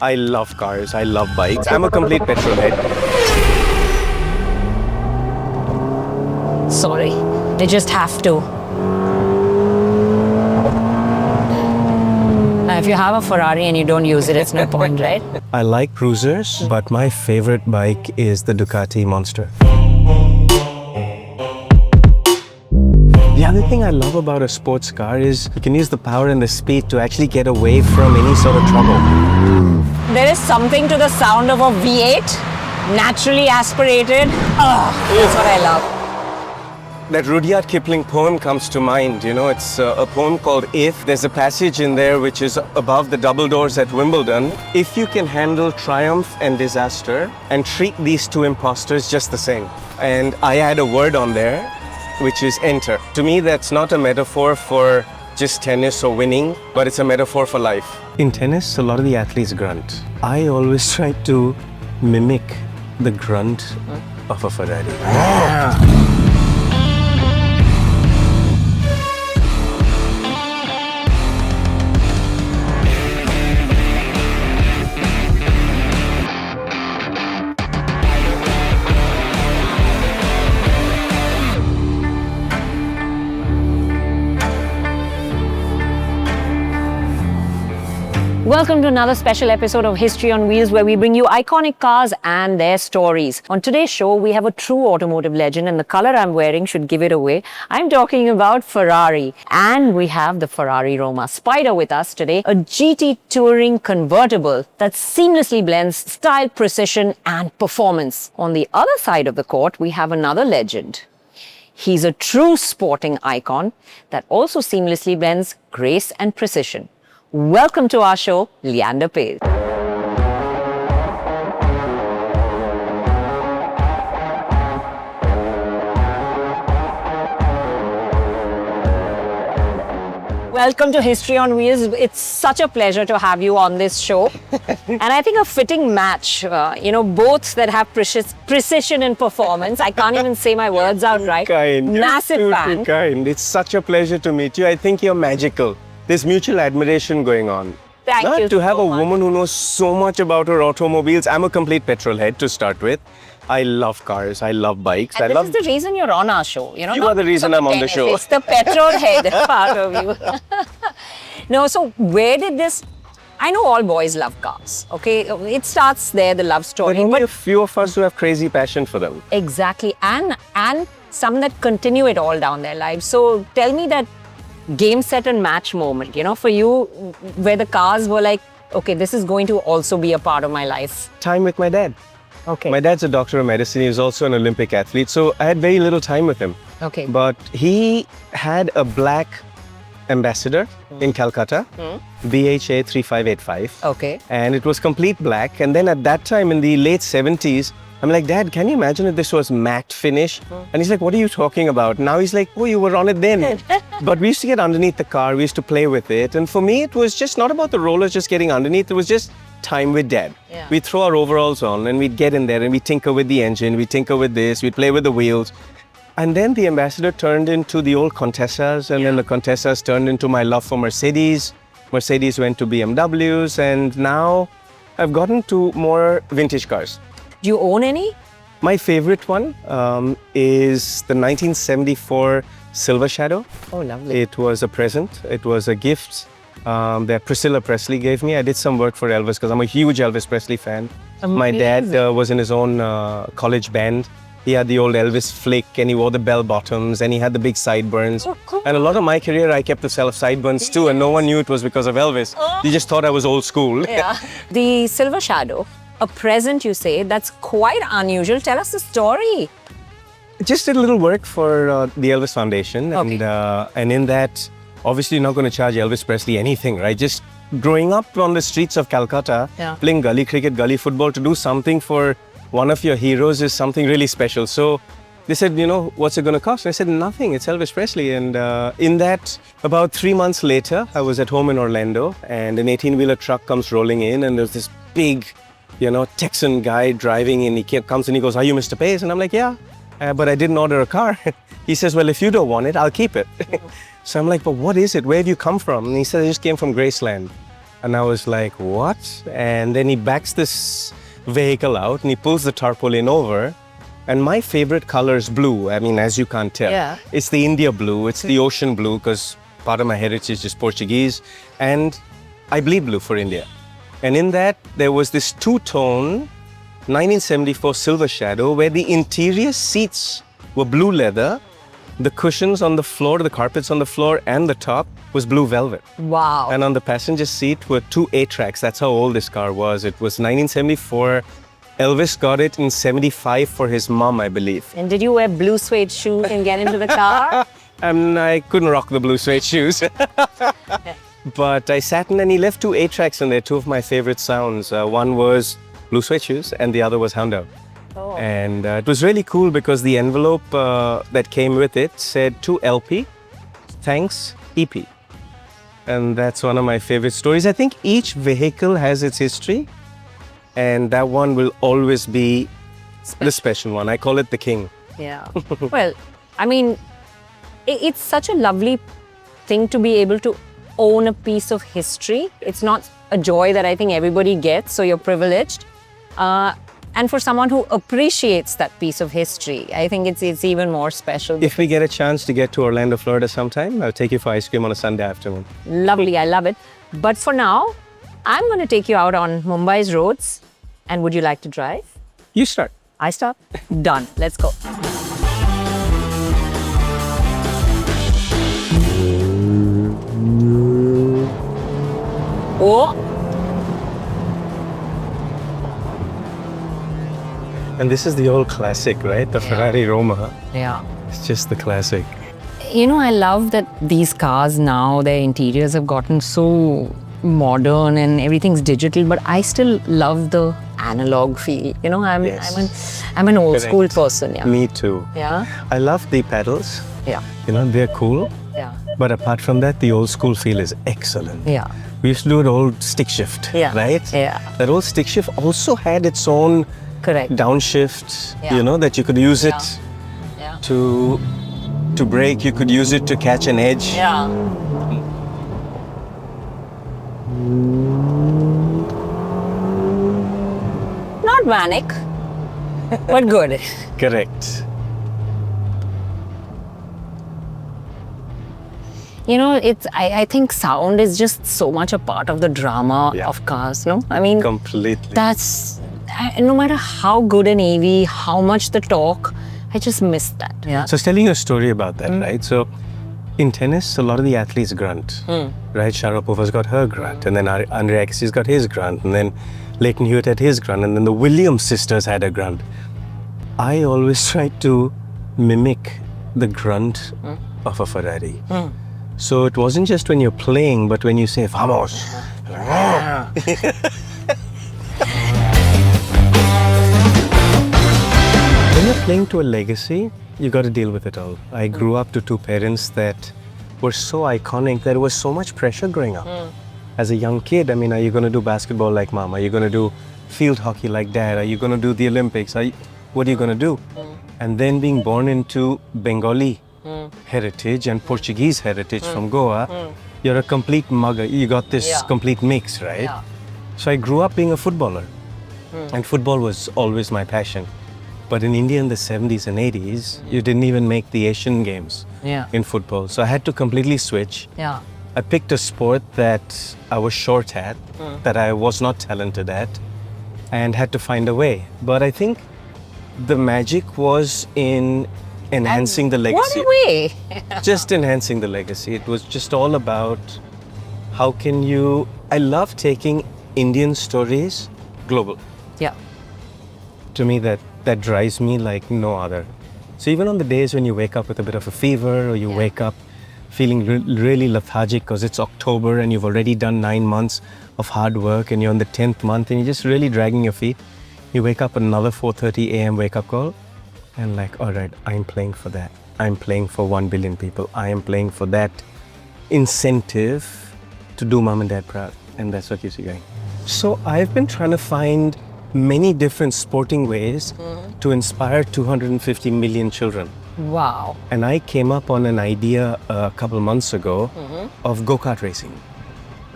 I love cars, I love bikes. I'm a complete petrol head. Sorry, they just have to. Now, if you have a Ferrari and you don't use it, it's no point, right? I like cruisers, but my favorite bike is the Ducati Monster. The other thing I love about a sports car is you can use the power and the speed to actually get away from any sort of trouble. There is something to the sound of a V8, naturally aspirated. That's what I love. That Rudyard Kipling poem comes to mind, you know, it's a poem called If. There's a passage in there which is above the double doors at Wimbledon. If you can handle triumph and disaster and treat these two imposters just the same. And I add a word on there, which is enter. To me, that's not a metaphor for just tennis or winning, but it's a metaphor for life. In tennis, a lot of the athletes grunt. I always try to mimic the grunt of a Ferrari. Welcome to another special episode of History on Wheels, where we bring you iconic cars and their stories. On today's show, we have a true automotive legend, and the color I'm wearing should give it away. I'm talking about Ferrari, and we have the Ferrari Roma Spider with us today, a GT touring convertible that seamlessly blends style, precision, and performance. On the other side of the court, we have another legend. He's a true sporting icon that also seamlessly blends grace and precision. Welcome to our show, Leander Paes. Welcome to History on Wheels. It's such a pleasure to have you on this show. And I think a fitting match, both that have precision and performance. I can't even say my words out right. Massive fan. Too kind. It's such a pleasure to meet you. I think you're magical. There's mutual admiration going on. Thank you to have so a much. woman who knows so much about her automobiles. I'm a complete petrol head to start with. I love cars. I love bikes. And this is the reason you're on our show. You are the reason I'm on the show. It's the petrol head part of you. No, so where did this... I know all boys love cars, okay? It starts there, the love story. But only a few of us who have crazy passion for them. Exactly. And some that continue it all down their lives. So tell me that game, set and match moment, for you, where the cars were like, okay, this is going to also be a part of my life. Time with my dad. Okay. My dad's a doctor of medicine. He was also an Olympic athlete. So I had very little time with him. Okay. But he had a black Ambassador in Calcutta, BHA 3585. Okay. And it was complete black. And then at that time in the late 70s, I'm like, Dad, can you imagine if this was matte finish? And he's like, what are you talking about? Now he's like, oh, you were on it then. But we used to get underneath the car. We used to play with it. And for me, it was just not about the rollers just getting underneath. It was just time with Dad. Yeah. We'd throw our overalls on and we'd get in there and we'd tinker with the engine. We'd tinker with this. We'd play with the wheels. And then the Ambassador turned into the old Contessas. And then the Contessas turned into my love for Mercedes. Mercedes went to BMWs. And now I've gotten to more vintage cars. Do you own any? My favorite one is the 1974 Silver Shadow. Oh, lovely. It was a present. It was a gift that Priscilla Presley gave me. I did some work for Elvis because I'm a huge Elvis Presley fan. Amazing. My dad was in his own college band. He had the old Elvis flick and he wore the bell bottoms and he had the big sideburns. Oh, cool. And a lot of my career, I kept the sideburns too, and no one knew it was because of Elvis. They just thought I was old school. Yeah. The Silver Shadow, a present, you say, that's quite unusual. Tell us the story. Just did a little work for the Elvis Foundation. Okay. And in that, obviously you're not going to charge Elvis Presley anything, right? Just growing up on the streets of Calcutta, playing gully cricket, gully football, to do something for one of your heroes is something really special. So they said, what's it going to cost? And I said, nothing, it's Elvis Presley. And in that, about 3 months later, I was at home in Orlando and an 18-wheeler truck comes rolling in and there's this big, Texan guy driving in. He comes and he goes, are you Mr. Paes? And I'm like, yeah, but I didn't order a car. He says, well, if you don't want it, I'll keep it. So I'm like, but what is it? Where have you come from? And he said, I just came from Graceland. And I was like, what? And then he backs this vehicle out and he pulls the tarpaulin over. And my favorite color is blue. I mean, as you can't tell. Yeah. It's the India blue. It's the ocean blue because part of my heritage is Portuguese. And I bleed blue for India. And in that, there was this two-tone 1974 Silver Shadow where the interior seats were blue leather. The cushions on the floor, the carpets on the floor and the top was blue velvet. Wow. And on the passenger seat were 2 A-tracks. That's how old this car was. It was 1974. Elvis got it in 75 for his mom, I believe. And did you wear blue suede shoes and get into the car? I couldn't rock the blue suede shoes. But I sat in and he left 2 A-tracks in there, 2 of my favorite sounds. One was blue suede shoes and the other was Hound Dog. Oh. And it was really cool because the envelope that came with it said to LP, thanks EP. And that's one of my favorite stories. I think each vehicle has its history. And that one will always be the special one. I call it the king. Yeah. Well, I mean, it's such a lovely thing to be able to own a piece of history. It's not a joy that I think everybody gets, so you're privileged. And for someone who appreciates that piece of history, I think it's even more special. If we get a chance to get to Orlando, Florida sometime, I'll take you for ice cream on a Sunday afternoon. Lovely, I love it. But for now, I'm going to take you out on Mumbai's roads. And would you like to drive? You start. I start? Done. Let's go. Oh! And this is the old classic, right? The Ferrari Roma. Yeah. It's just the classic. You know, I love that these cars now, their interiors have gotten so modern and everything's digital, but I still love the analog feel. You know, I'm an old school person. Yeah. Me too. Yeah. I love the pedals. Yeah. You know, they're cool. Yeah. But apart from that, the old school feel is excellent. Yeah. We used to do an old stick shift, right? Yeah. That old stick shift also had its own downshift, you know, that you could use it to brake, you could use it to catch an edge. Yeah. Not manic, but good. Correct. You know, I think sound is just so much a part of the drama of cars, no? I mean, completely. That's, no matter how good an AV, how much the torque, I just miss that. Yeah. So I was telling you a story about that, right? So in tennis, a lot of the athletes grunt, right? Sharapova's got her grunt, and then Andre Agassi's got his grunt, and then Leighton Hewitt had his grunt, and then the Williams sisters had a grunt. I always tried to mimic the grunt of a Ferrari. So it wasn't just when you're playing, but when you say, vamos. When you're playing to a legacy, you got to deal with it all. I grew up to 2 parents that were so iconic that there was so much pressure growing up. As a young kid, I mean, are you going to do basketball like mom? Are you going to do field hockey like dad? Are you going to do the Olympics? What are you going to do? And then being born into Bengali heritage and Portuguese heritage from Goa, you're a complete mugger. You got this complete mix, right? Yeah. So I grew up being a footballer. And football was always my passion. But in India in the 70s and 80s, you didn't even make the Asian Games in football. So I had to completely switch. Yeah. I picked a sport that I was short at, that I was not talented at, and had to find a way. But I think the magic was in enhancing the legacy. What a way! Just enhancing the legacy. It was just all about how can you... I love taking Indian stories global. Yeah. To me, that drives me like no other. So even on the days when you wake up with a bit of a fever, or you wake up feeling really lethargic because it's October and you've already done 9 months of hard work and you're on the 10th month and you're just really dragging your feet, you wake up another 4:30 a.m. wake-up call and like, all right, I'm playing for that. I'm playing for 1 billion people. I am playing for that incentive to do mom and dad proud. And that's what keeps you going. So I've been trying to find many different sporting ways to inspire 250 million children. Wow. And I came up on an idea a couple months ago of go-kart racing.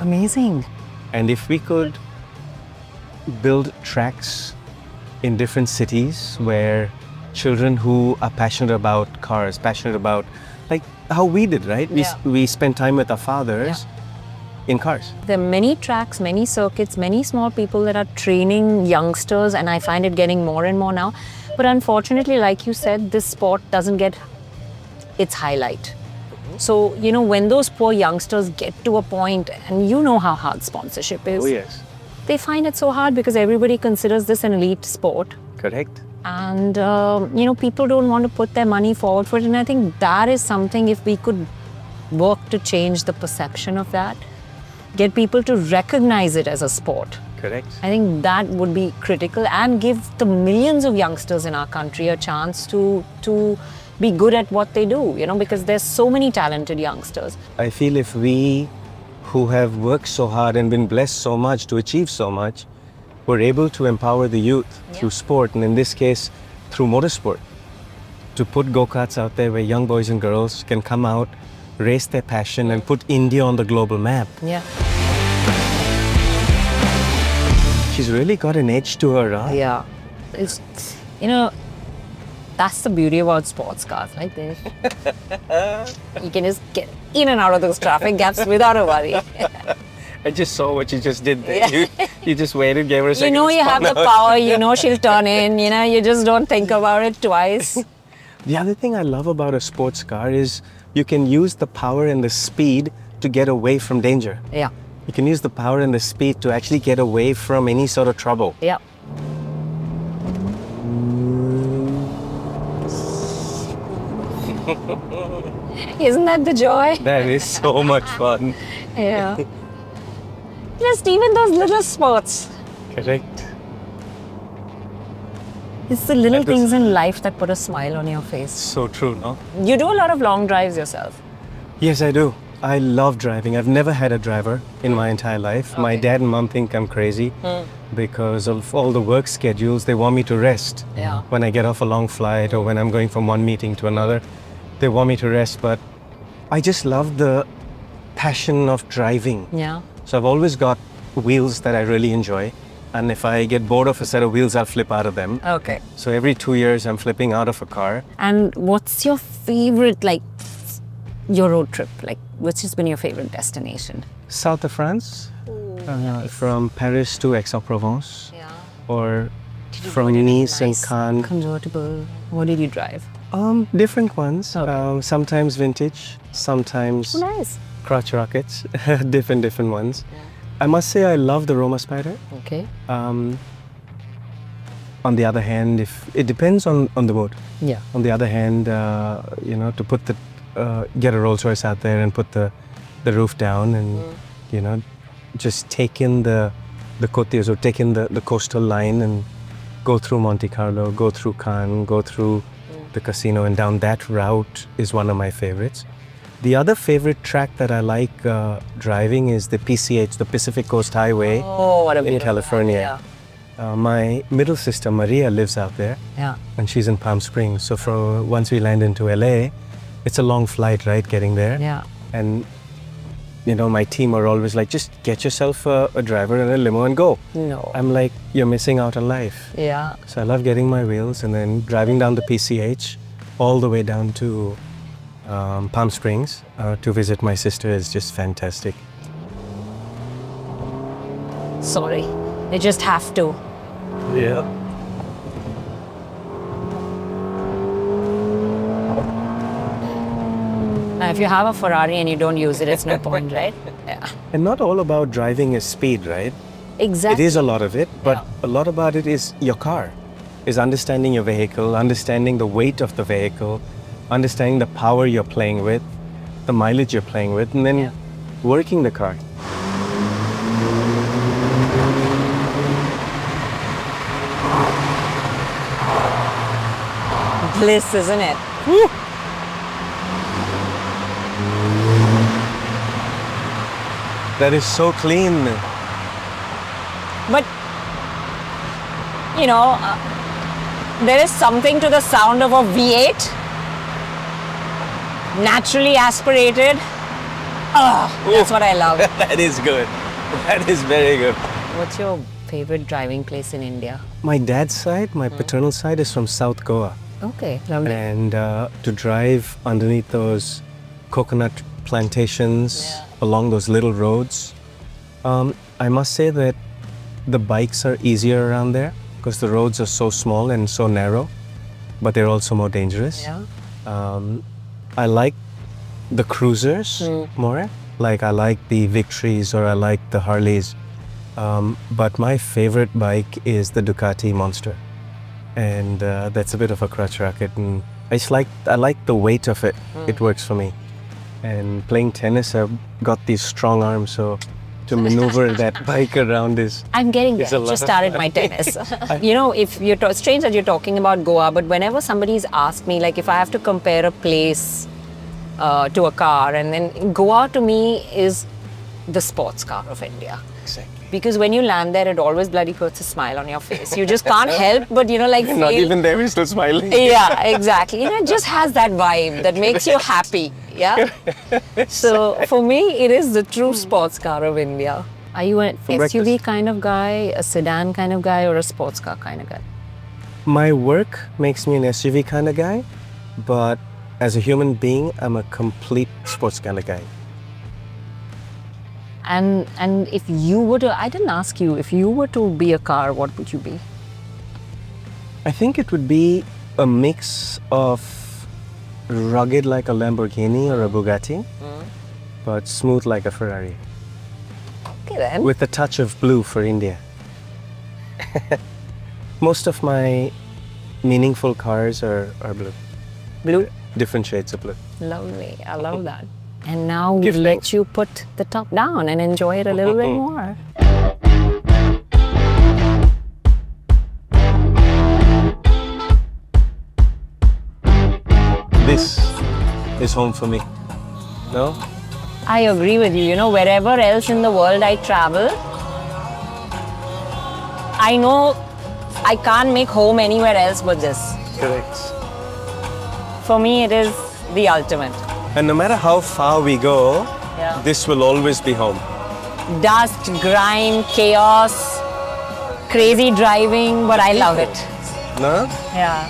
Amazing. And if we could build tracks in different cities where children who are passionate about cars, passionate about, like how we did, right? Yeah. We spent time with our fathers in cars. There are many tracks, many circuits, many small people that are training youngsters, and I find it getting more and more now. But unfortunately, like you said, this sport doesn't get its highlight. So, you know, when those poor youngsters get to a point, and you know how hard sponsorship is, Oh, yes. they find it so hard because everybody considers this an elite sport. Correct. And, you know, people don't want to put their money forward for it. And I think that is something, if we could work to change the perception of that, get people to recognize it as a sport. Correct. I think that would be critical and give the millions of youngsters in our country a chance to be good at what they do, you know, because there's so many talented youngsters. I feel if we who have worked so hard and been blessed so much to achieve so much, were able to empower the youth through sport, and in this case, through motorsport, to put go-karts out there where young boys and girls can come out, raise their passion and put India on the global map. Yeah. She's really got an edge to her, huh? Yeah. It's, you know, that's the beauty about sports cars, like this. You can just get in and out of those traffic gaps without a worry. I just saw what you just did there. You just waited, gave her a second. You know you have the power, you know she'll turn in, you know, you just don't think about it twice. The other thing I love about a sports car is you can use the power and the speed to get away from danger. Yeah. You can use the power and the speed to actually get away from any sort of trouble. Yeah. Isn't that the joy? That is so much fun. Yeah. Just even those little sports. Correct. It's the little things in life that put a smile on your face. So true, no? You do a lot of long drives yourself. Yes, I do. I love driving. I've never had a driver in my entire life. My dad and mom think I'm crazy because of all the work schedules. They want me to rest. Yeah. When I get off a long flight or when I'm going from one meeting to another, they want me to rest. But I just love the passion of driving. Yeah. So I've always got wheels that I really enjoy. And if I get bored of a set of wheels, I'll flip out of them. Okay. So every 2 years, I'm flipping out of a car. And what's your favorite, like, your road trip? Like, which has been your favorite destination? South of France, from Paris to Aix-en-Provence, Yeah. or from Nice and Cannes. Convertible. What did you drive? Different ones. Okay. Sometimes vintage, sometimes Nice. crotch rockets, different ones. I must say I love the Roma Spider. Okay. On the other hand, if it depends on the mood. Yeah. On the other hand, you know, to put the get a Rolls-Royce out there and put the roof down and you know, just take in the Côtes or take in the coastal line and go through Monte Carlo, go through Cannes, go through the casino and down that route is one of my favorites. The other favorite track that I like driving is the PCH, the Pacific Coast Highway Oh, what a in beautiful California. My middle sister Maria lives out there, Yeah. and she's in Palm Springs. So once we land into LA, it's a long flight, right, getting there. Yeah. And you know, my team are always like, just get yourself a driver and a limo and go. No. I'm like, you're missing out on life. Yeah. So I love getting my wheels and then driving down the PCH all the way down to Palm Springs to visit my sister is just fantastic. Sorry. They just have to. Yeah. If you have a Ferrari and you don't use it, it's no point, right? Yeah. And not all about driving is speed, right? Exactly. It is a lot of it, but Yeah. a lot about it is your car, is understanding your vehicle, understanding the weight of the vehicle, understanding the power you're playing with, the mileage you're playing with, and then working the car. Bliss, isn't it? Woo! That is so clean. But, you know, there is something to the sound of a V8. Naturally aspirated. That's what I love. That is good. That is very good. What's your favorite driving place in India? My dad's side, my paternal side, is from South Goa. Okay, lovely. And to drive underneath those coconut plantations along those little roads, I must say that the bikes are easier around there because the roads are so small and so narrow, but they're also more dangerous. Yeah. I like the cruisers more. Like I like the Victories or I like the Harleys. But my favorite bike is the Ducati Monster. And that's a bit of a crutch racket. And I like the weight of it. It works for me. And playing tennis, I've got these strong arms, so to maneuver that bike around is... I'm getting there. It's a lot Just of started fun. my tennis. You know, if you're strange that you're talking about Goa, but whenever somebody's asked me, like if I have to compare a place to a car, and then Goa to me is the sports car of India. Exactly. Because when you land there, it always bloody puts a smile on your face. You just can't help but, you know, like Not feel- even there, we're still smiling. Yeah, exactly. You know, it just has that vibe that makes you happy. Yeah. So for me, it is the true sports car of India. Are you an For SUV breakfast. kind of guy, a sedan kind of guy, or a sports car kind of guy? My work makes me an SUV kind of guy, but as a human being, I'm a complete sports kind of guy. And if you were to, I didn't ask you, if you were to be a car, what would you be? I think it would be a mix of rugged like a Lamborghini or a Bugatti, but smooth like a Ferrari, Okay then. with a touch of blue for India. Most of my meaningful cars are blue. Blue. Different shades of blue. Lovely. I love that. And now we Give let thanks. you put the top down and enjoy it a little bit more. This is home for me. No? I agree with you. You know, wherever else in the world I travel, I know I can't make home anywhere else but this. Correct. For me, it is the ultimate. And no matter how far we go, Yeah. this will always be home. Dust, grime, chaos, crazy driving, but I love it. No? Yeah.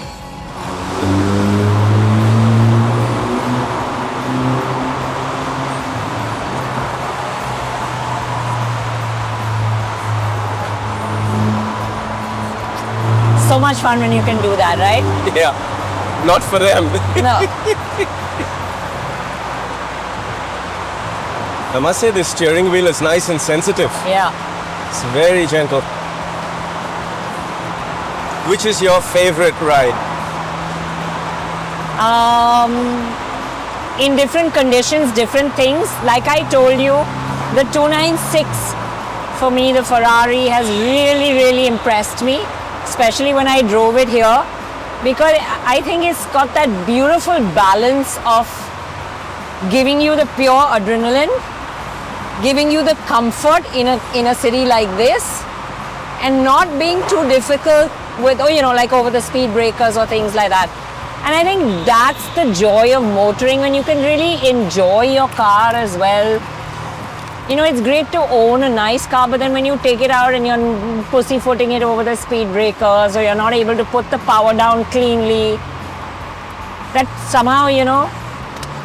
So much fun when you can do that, right? Yeah. Not for them. No. I must say the steering wheel is nice and sensitive. Yeah. It's very gentle. Which is your favorite ride? In different conditions, different things. Like I told you, the 296, for me, the Ferrari has really, really impressed me, especially when I drove it here, because I think it's got that beautiful balance of giving you the pure adrenaline, giving you the comfort in a city like this, and not being too difficult with, like over the speed breakers or things like that. And I think that's the joy of motoring, when you can really enjoy your car as well. You know, it's great to own a nice car, but then when you take it out and you're pussyfooting it over the speed breakers, or you're not able to put the power down cleanly, that somehow,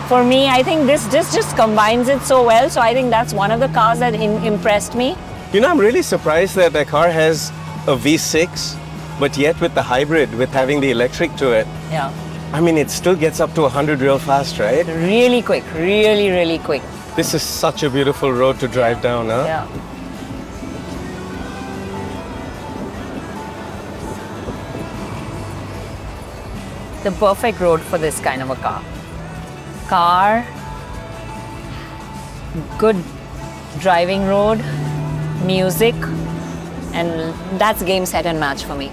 for me, I think this just combines it so well. So I think that's one of the cars that impressed me. You know, I'm really surprised that the car has a V6, but yet with the hybrid, with having the electric to it, Yeah. I mean, it still gets up to 100 real fast, right? Really quick, really, really quick. This is such a beautiful road to drive down, huh? Yeah. The perfect road for this kind of a car. Good driving road, music, and that's game, set, and match for me.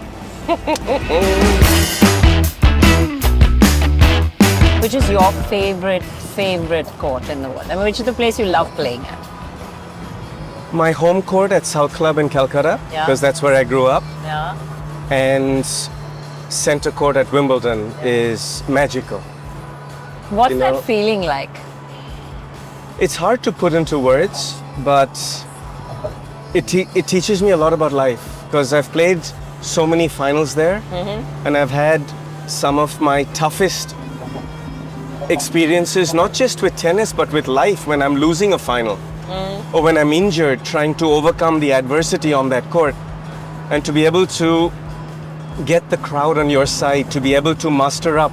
Which is your favorite court in the world? I mean, which is the place you love playing at? My home court at South Club in Calcutta, Yeah. because that's where I grew up, Yeah. and center court at Wimbledon is magical. What's You that know- feeling like? It's hard to put into words, but it teaches me a lot about life because I've played so many finals there, and I've had some of my toughest experiences, not just with tennis, but with life when I'm losing a final or when I'm injured, trying to overcome the adversity on that court. And to be able to get the crowd on your side, to be able to muster up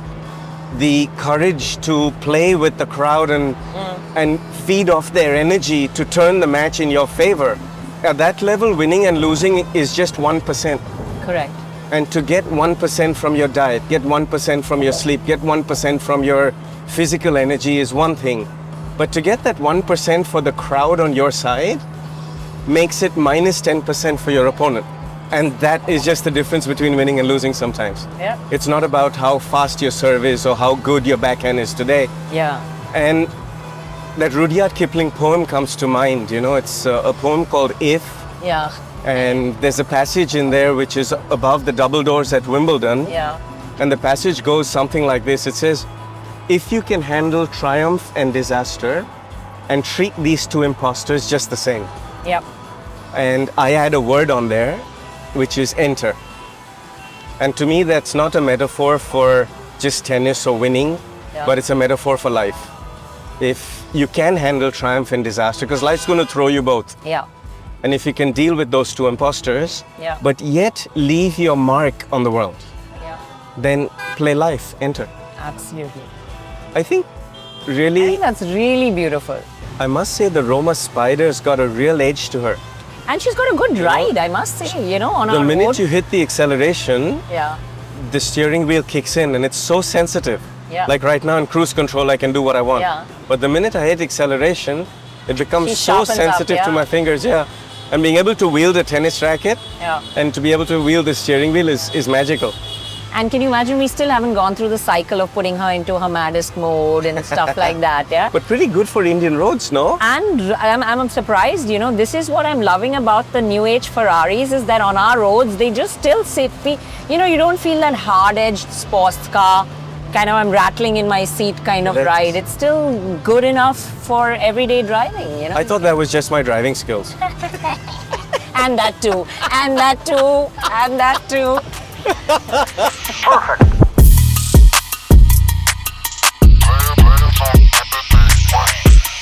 the courage to play with the crowd and feed off their energy to turn the match in your favor. At that level, winning and losing is just 1%. Correct. And to get 1% from your diet, get 1% from your sleep, get 1% from your physical energy is one thing. But to get that 1% for the crowd on your side makes it minus 10% for your opponent. And that is just the difference between winning and losing sometimes. Yeah. It's not about how fast your serve is or how good your backhand is today. Yeah. And that Rudyard Kipling poem comes to mind. You know, it's a poem called If. Yeah. And there's a passage in there which is above the double doors at Wimbledon. Yeah. And the passage goes something like this. It says, if you can handle triumph and disaster and treat these two imposters just the same. Yep. And I add a word on there, which is enter. And to me, that's not a metaphor for just tennis or winning, but it's a metaphor for life. If you can handle triumph and disaster, because life's going to throw you both. Yeah. And if you can deal with those two imposters, but yet leave your mark on the world, then play life, enter. Absolutely. I think I really, think that's really beautiful. I must say the Roma Spider's got a real edge to her. And she's got a good ride, I must say, you know, on The our minute road. you hit the acceleration, Yeah. the steering wheel kicks in and it's so sensitive. Yeah. Like right now in cruise control, I can do what I want. Yeah. But the minute I hit acceleration, it becomes She so sharpens up, sensitive to my fingers. Yeah. And being able to wield a tennis racket and to be able to wield the steering wheel is magical. And can you imagine, we still haven't gone through the cycle of putting her into her maddest mode and stuff like that, yeah? But pretty good for Indian roads, no? And I'm surprised, you know, this is what I'm loving about the new age Ferraris, is that on our roads, they just still sit, you know, you don't feel that hard-edged sports car, kind of I'm rattling in my seat kind of ride. It's still good enough for everyday driving, you know? I thought that was just my driving skills. And that too, and that too, and that too. Perfect.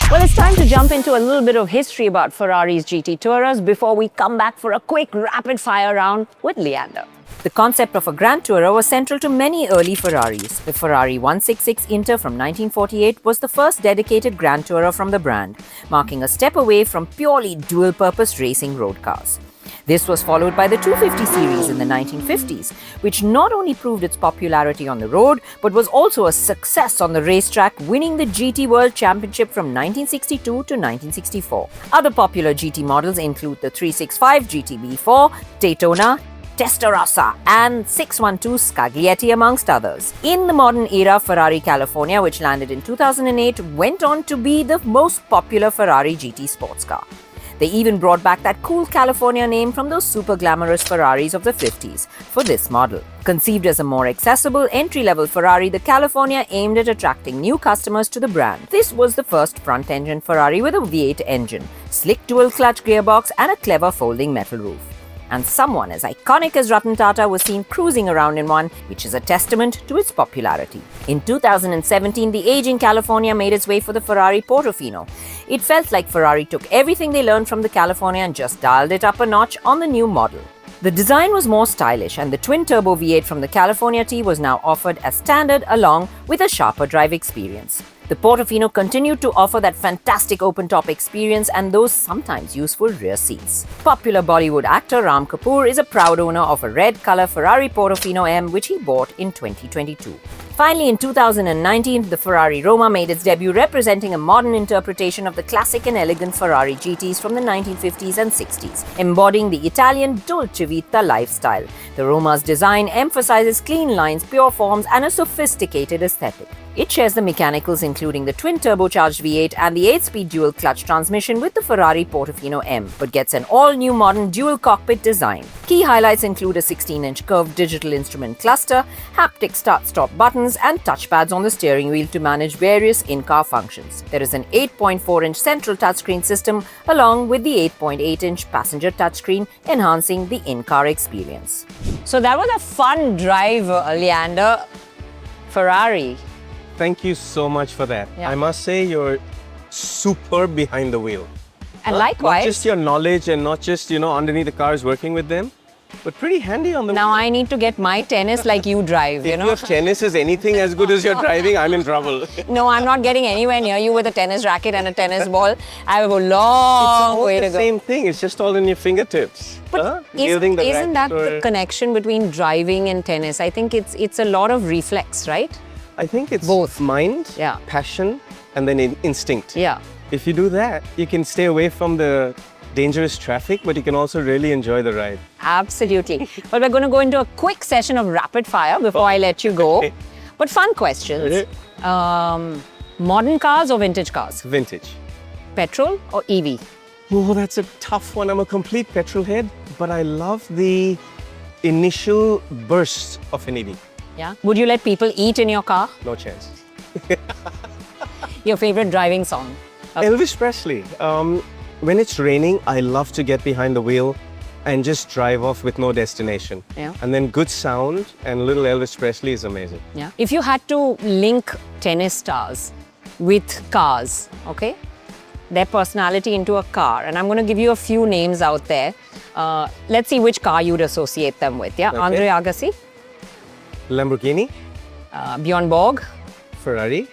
Well, it's time to jump into a little bit of history about Ferrari's GT Tourers before we come back for a quick rapid-fire round with Leander. The concept of a Grand Tourer was central to many early Ferraris. The Ferrari 166 Inter from 1948 was the first dedicated Grand Tourer from the brand, marking a step away from purely dual-purpose racing road cars. This was followed by the 250 series in the 1950s, which not only proved its popularity on the road, but was also a success on the racetrack, winning the GT World Championship from 1962 to 1964. Other popular GT models include the 365 GTB4, Daytona, Testarossa and 612 Scaglietti amongst others. In the modern era, Ferrari California, which landed in 2008, went on to be the most popular Ferrari GT sports car. They even brought back that cool California name from those super glamorous Ferraris of the 50s for this model. Conceived as a more accessible, entry-level Ferrari, the California aimed at attracting new customers to the brand. This was the first front-engine Ferrari with a V8 engine, slick dual-clutch gearbox and a clever folding metal roof. And someone as iconic as Ratan Tata was seen cruising around in one, which is a testament to its popularity. In 2017, the aging California made its way for the Ferrari Portofino. It felt like Ferrari took everything they learned from the California and just dialed it up a notch on the new model. The design was more stylish, and the twin-turbo V8 from the California T was now offered as standard along with a sharper drive experience. The Portofino continued to offer that fantastic open-top experience and those sometimes useful rear seats. Popular Bollywood actor Ram Kapoor is a proud owner of a red-color Ferrari Portofino M, which he bought in 2022. Finally, in 2019, the Ferrari Roma made its debut, representing a modern interpretation of the classic and elegant Ferrari GTs from the 1950s and 60s, embodying the Italian Dolce Vita lifestyle. The Roma's design emphasizes clean lines, pure forms, and a sophisticated aesthetic. It shares the mechanicals including the twin-turbocharged V8 and the 8-speed dual-clutch transmission with the Ferrari Portofino M, but gets an all-new modern dual-cockpit design. Key highlights include a 16-inch curved digital instrument cluster, haptic start-stop buttons, buttons and touchpads on the steering wheel to manage various in-car functions. There is an 8.4-inch central touchscreen system along with the 8.8-inch passenger touchscreen, enhancing the in-car experience. So that was a fun drive, Leander. Ferrari. Thank you so much for that. Yeah. I must say you're superb behind the wheel. And likewise. Not just your knowledge and not just, underneath the cars working with them, but pretty handy on the Now wheel. I need to get my tennis like you drive, If your tennis is anything as good as your driving, I'm in trouble. No, I'm not getting anywhere near you with a tennis racket and a tennis ball. I have a long way to the go. same thing. It's just all in your fingertips. But Wielding the isn't that racket the or- connection between driving and tennis? I think it's a lot of reflex, right? I think it's Both. mind, Yeah. passion, and then instinct. Yeah. If you do that, you can stay away from the dangerous traffic, but you can also really enjoy the ride. Absolutely. Well, we're going to go into a quick session of rapid fire before I let you go. Okay. But fun questions. Modern cars or vintage cars? Vintage. Petrol or EV? Oh, that's a tough one. I'm a complete petrol head, but I love the initial burst of an EV. Yeah. Would you let people eat in your car? No chance. Your favorite driving song? Elvis Presley. When it's raining, I love to get behind the wheel and just drive off with no destination. Yeah. And then good sound and little Elvis Presley is amazing. Yeah. If you had to link tennis stars with cars, okay, their personality into a car, and I'm going to give you a few names out there. Let's see which car you'd associate them with. Yeah, Okay. Andre Agassi, Lamborghini, Bjorn Borg, Ferrari,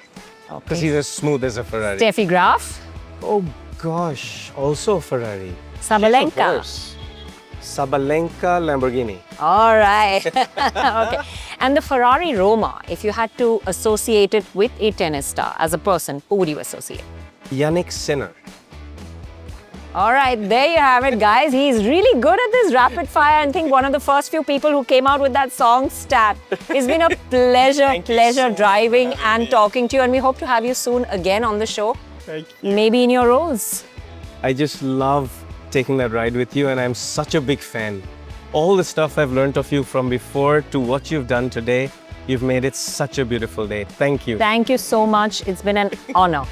because he's as smooth as a Ferrari. Steffi Graf, Oh gosh, also a Ferrari. Sabalenka. Of course. Sabalenka Lamborghini. All right. Okay. And the Ferrari Roma, if you had to associate it with a tennis star as a person, who would you associate? Yannick Sinner. All right, there you have it, guys. He's really good at this rapid fire, and I think one of the first few people who came out with that song stat. It's been a pleasure driving and talking to you, and we hope to have you soon again on the show. Thank you. Maybe in your Rolls. I just love taking that ride with you, and I'm such a big fan. All the stuff I've learned of you from before to what you've done today, you've made it such a beautiful day. Thank you. Thank you so much. It's been an honor.